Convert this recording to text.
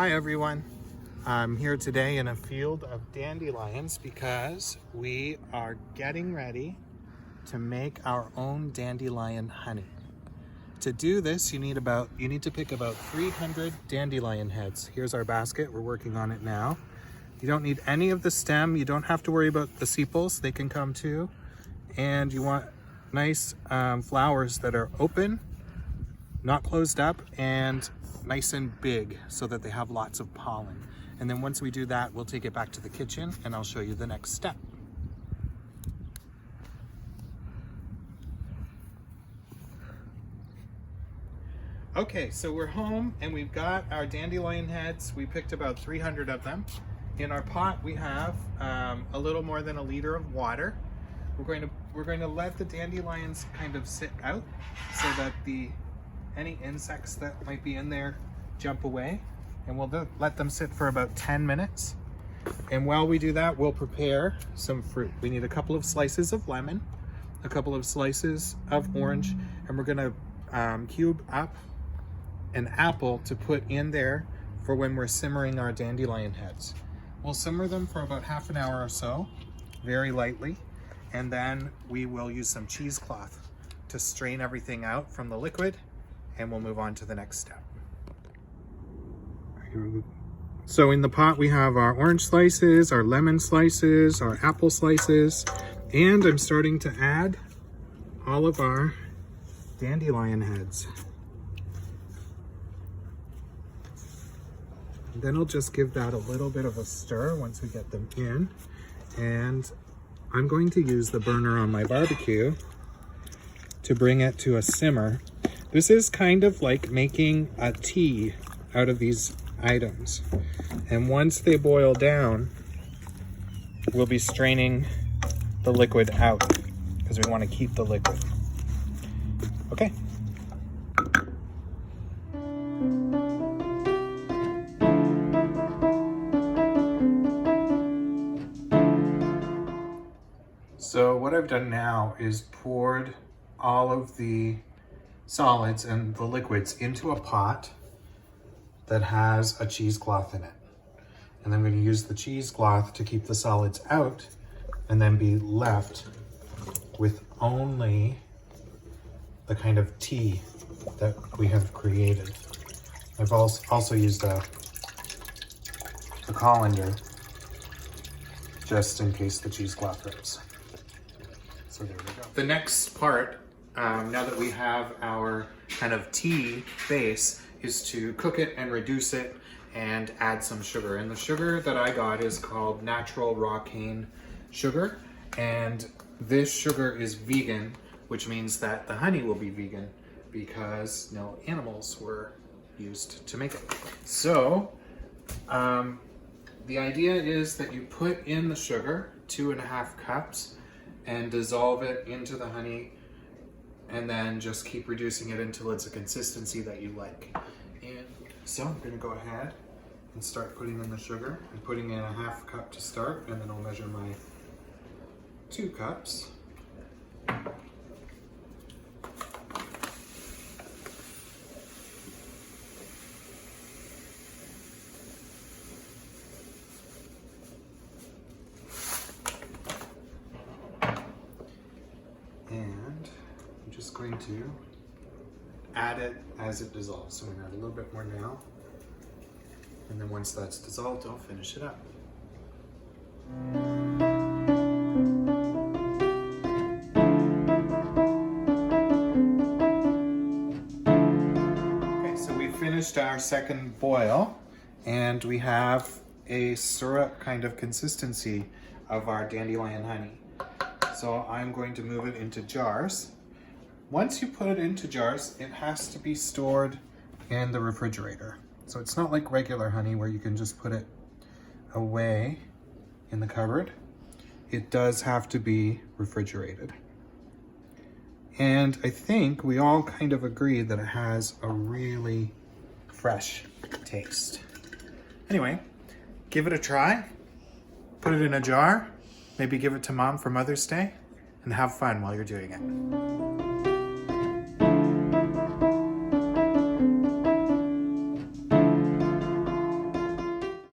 Hi everyone. I'm here today in a field of dandelions because we are getting ready to make our own dandelion honey. To do this, you need to pick about 300 dandelion heads. Here's our basket. We're working on it now. You don't need any of the stem. You don't have to worry about the sepals. They can come too. And you want nice flowers that are open, not closed up, and nice and big so that they have lots of pollen. And then once we do that, we'll take it back to the kitchen and I'll show you the next step. Okay, so we're home and we've got our dandelion heads. We picked about 300 of them. In our pot we have a little more than a liter of water. We're going to let the dandelions kind of sit out so that any insects that might be in there jump away, and we'll let them sit for about 10 minutes. And while we do that, we'll prepare some fruit. We need a couple of slices of lemon, a couple of slices of orange, and we're gonna cube up an apple to put in there for when we're simmering our dandelion heads. We'll simmer them for about half an hour or so, very lightly, and then we will use some cheesecloth to strain everything out from the liquid, and we'll move on to the next step. So in the pot we have our orange slices, our lemon slices, our apple slices, and I'm starting to add all of our dandelion heads. And then I'll just give that a little bit of a stir once we get them in. And I'm going to use the burner on my barbecue to bring it to a simmer. This is kind of like making a tea out of these items. And once they boil down, we'll be straining the liquid out because we want to keep the liquid. Okay. So what I've done now is poured all of the solids and the liquids into a pot that has a cheesecloth in it. And I'm going to use the cheesecloth to keep the solids out and then be left with only the kind of tea that we have created. I've also used a colander just in case the cheesecloth rips. So there we go. The next part, now that we have our kind of tea base, is to cook it and reduce it and add some sugar. And the sugar that I got is called natural raw cane sugar. And this sugar is vegan, which means that the honey will be vegan because no animals were used to make it. So the idea is that you put in the sugar, 2.5 cups, and dissolve it into the honey, and then just keep reducing it until it's a consistency that you like. And so I'm gonna go ahead and start putting in the sugar. I'm putting in 1/2 cup to start, and then I'll measure my 2 cups. And I'm just going to add it as it dissolves. So I'm gonna add a little bit more now. And then once that's dissolved, I'll finish it up. Okay, so we finished our second boil and we have a syrup kind of consistency of our dandelion honey. So I'm going to move it into jars. Once you put it into jars, it has to be stored in the refrigerator. So it's not like regular honey where you can just put it away in the cupboard. It does have to be refrigerated. And I think we all kind of agree that it has a really fresh taste. Anyway, give it a try. Put it in a jar. Maybe give it to Mom for Mother's Day, and have fun while you're doing it.